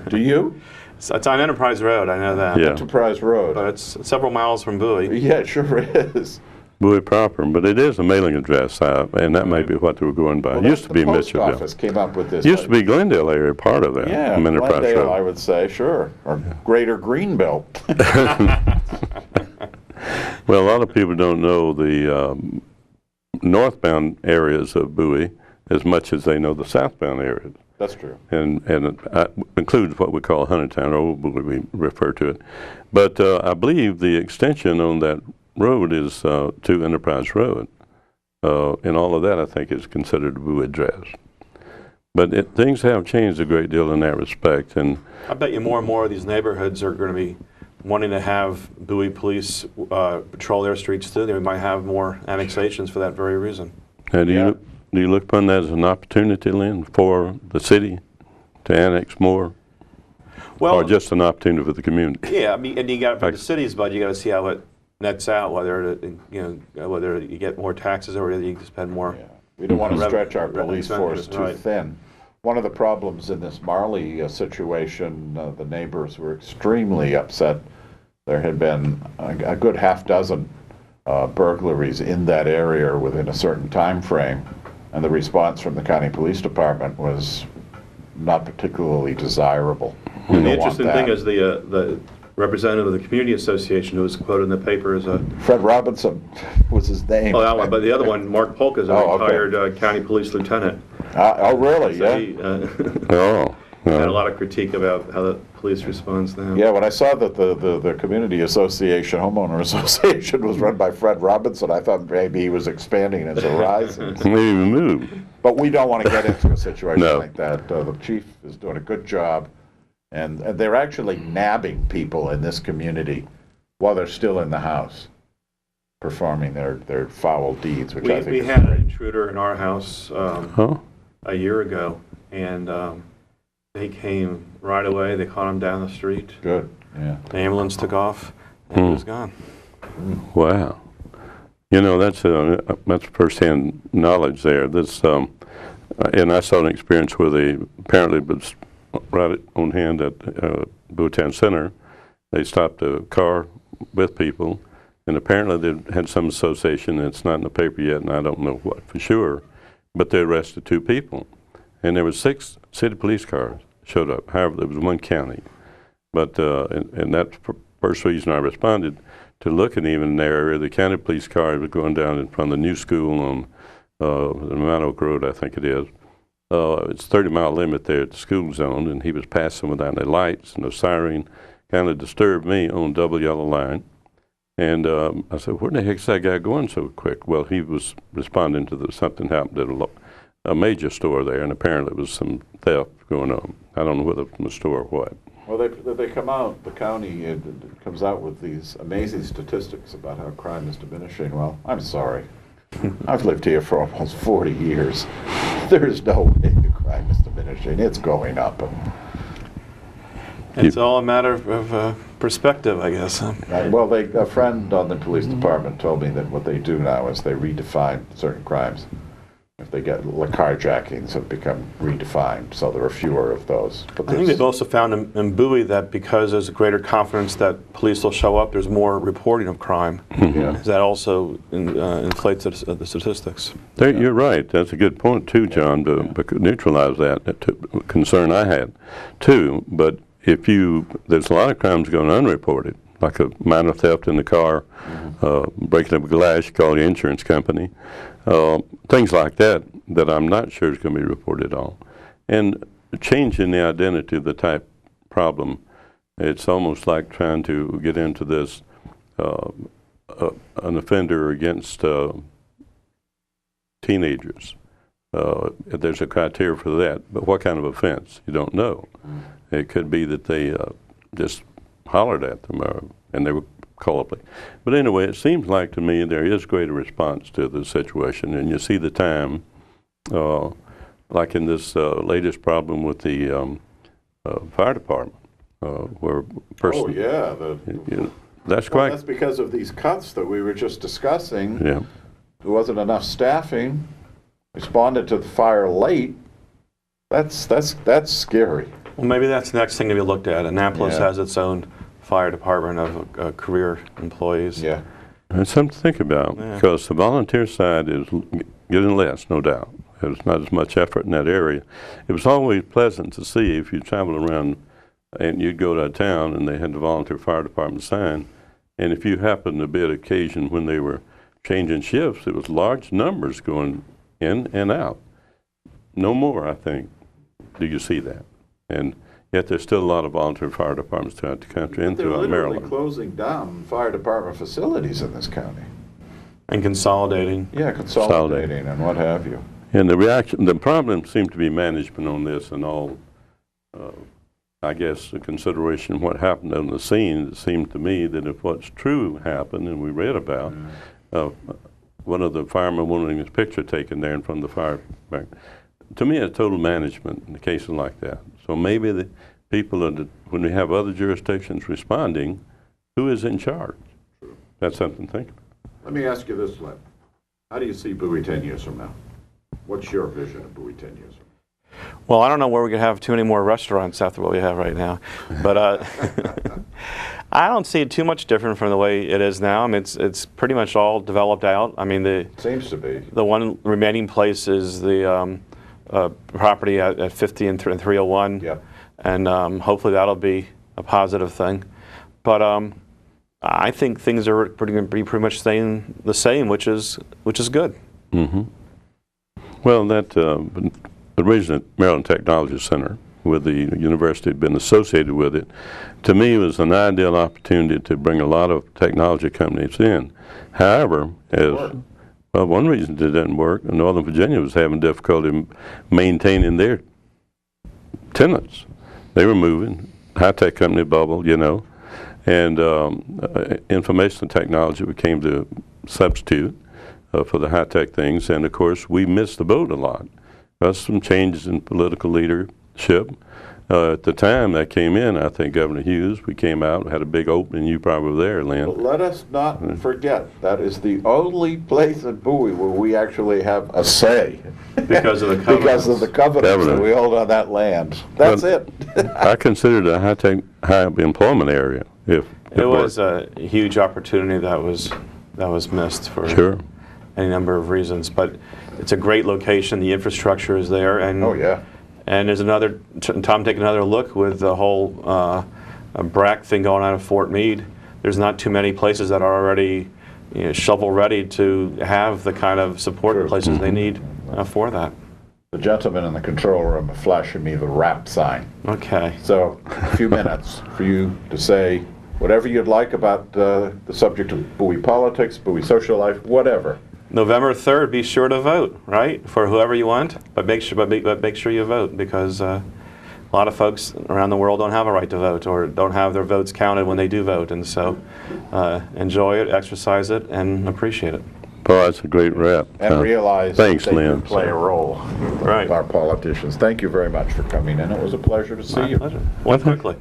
Do you? It's on Enterprise Road, I know that. Yeah. Enterprise Road. But it's several miles from Bowie. Yeah, it sure is. Bowie proper, but it is a mailing address, and that may be what they were going by. Well, It used to be the post Mitchellville. office came up with this. Used to be Glendale area, part of that. Yeah, from Enterprise Glendale, Road. I would say, sure. Or Greater Greenville. Well, a lot of people don't know the northbound areas of Bowie as much as they know the southbound areas. That's true. And it includes what we call Huntertown, or Old Bowie, we refer to it. But I believe the extension on that road is to Enterprise Road. And all of that, I think, is considered a Bowie address. But things have changed a great deal in that respect. And I bet you more and more of these neighborhoods are going to be wanting to have Bowie police patrol their streets too. They might have more annexations for that very reason. do you look upon that as an opportunity, Lynn, for the city to annex more? Well, or just an opportunity for the community? Yeah, I mean, and you got for the city's budget, you got to see how it nets out. Whether whether you get more taxes or whether you can spend more. Yeah. We don't want to stretch our police force too right. thin. One of the problems in this Marley situation, the neighbors were extremely upset. There had been a good half dozen burglaries in that area within a certain time frame, and the response from the county police department was not particularly desirable. And the interesting thing is the representative of the community association who was quoted in the paper as a Fred Robinson was his name. Oh, that one, but the other one, Mark Polk, is a retired county police lieutenant. Oh, really? So Yeah. He had a lot of critique about how the police responds to him. Yeah, when I saw that the community association, homeowner association, was run by Fred Robinson, I thought maybe he was expanding his horizons. Maybe move. But we don't want to get into a situation No. like that. The chief is doing a good job, and they're actually nabbing people in this community while they're still in the house, performing their foul deeds, which I think we is had great. an intruder in our house a year ago, and they came right away. They caught him down the street. Good, yeah. The ambulance took off, and he was gone. Wow. You know, that's firsthand knowledge there. This, and I saw an experience where they apparently was right on hand at Bowtown Center. They stopped a car with people, and apparently they had some association. It's not in the paper yet, and I don't know what for sure, but they arrested 2 people. And there were 6 city police cars showed up. However, there was 1 county. But and that's the first reason I responded to looking even in their area. The county police car was going down in front of the new school on the Mount Oak Road, I think it is. It's 30-mile limit there at the school zone, and he was passing without any lights, no siren. Kind of disturbed me on double yellow line. And I said, where the heck's that guy going so quick? Well, he was responding to something happened at a major store there, and apparently it was some theft going on. I don't know whether it was from a store or what. Well, they come out, the county it comes out with these amazing statistics about how crime is diminishing. Well, I'm sorry. I've lived here for almost 40 years. There's no way the crime is diminishing. It's going up. It's all a matter of perspective, I guess. Well, a friend on the police department told me that what they do now is they redefine certain crimes. If they get carjackings have become redefined, so there are fewer of those. But I think they've also found in Bowie that because there's a greater confidence that police will show up, there's more reporting of crime. Yeah. That also inflates the statistics. You're right. That's a good point, too, John, to neutralize that concern I had, too. But there's a lot of crimes going unreported, like a minor theft in the car, breaking up a glass, you call the insurance company. Things like that I'm not sure is going to be reported at all. And changing the identity of the type problem, it's almost like trying to get into this, an offender against teenagers. There's a criteria for that, but what kind of offense? You don't know. It could be that they just hollered at them and they were culpably. But anyway, it seems like to me there is greater response to the situation, and you see the time, like in this latest problem with the fire department, where a person. Oh yeah, that's quite. That's because of these cuts that we were just discussing. Yeah. There wasn't enough staffing. Responded to the fire late. That's scary. Well, maybe that's the next thing to be looked at. Annapolis Yeah. has its own fire department of career employees. Yeah. It's something to think about, Yeah. because the volunteer side is getting less, no doubt. There's not as much effort in that area. It was always pleasant to see if you travel around and you'd go to a town and they had the volunteer fire department sign, and if you happened to be at occasion when they were changing shifts, it was large numbers going in and out. No more, I think, do you see that. And yet there's still a lot of volunteer fire departments throughout the country and They're throughout literally Maryland. closing down fire department facilities in this county. And consolidating. Yeah, consolidating and what have you. And the problem seemed to be management on this and all, I guess, the consideration of what happened on the scene. It seemed to me that if what's true happened, and we read about, one of the firemen wanting his picture taken there in front of the fire bank. To me, it's total management in cases like that. So maybe the people, when we have other jurisdictions responding, who is in charge? That's something to think about. Let me ask you this, Len. How do you see Bowie 10 years from now? What's your vision of Bowie 10 years from now? Well, I don't know where we could have too many more restaurants after what we have right now, but I don't see it too much different from the way it is now. I mean, it's pretty much all developed out. I mean, Seems to be. the one remaining place is the property at 50 and 301, Yep. and hopefully that'll be a positive thing. But I think things are going to be pretty much staying the same, which is good. Mm-hmm. Well, that the reason that Maryland Technology Center with the university had been associated with it, to me was an ideal opportunity to bring a lot of technology companies in. However, well, one reason it didn't work, Northern Virginia was having difficulty maintaining their tenants. They were moving, high-tech company bubble, you know, and information technology became the substitute for the high-tech things, and of course we missed the boat a lot. There's some changes in political leadership. At the time that came in, I think Governor Hughes, we came out, had a big opening, you probably were there, Lynn. But let us not forget, that is the only place at Bowie where we actually have a say. Because of the covenants. Because of the covenants that we hold on that land. That's it. I considered it a high employment area. If It was a huge opportunity that was missed for Sure. any number of reasons, but it's a great location. The infrastructure is there, and Oh, yeah. and there's another. Tom, take another look with the whole BRAC thing going on at Fort Meade. There's not too many places that are already shovel ready to have the kind of support places they need for that. The gentleman in the control room is flashing me the wrap sign. Okay. So, a few minutes for you to say whatever you'd like about the subject of Bowie politics, Bowie social life, whatever. November 3rd, be sure to vote, right, for whoever you want, but make sure you vote, because a lot of folks around the world don't have a right to vote or don't have their votes counted when they do vote, and so enjoy it, exercise it, and appreciate it. Boy, that's a great rep. And realize Thanks, that they do Lynn. play a role, Right. our politicians. Thank you very much for coming in. It was a pleasure to see you. Pleasure. One quickly.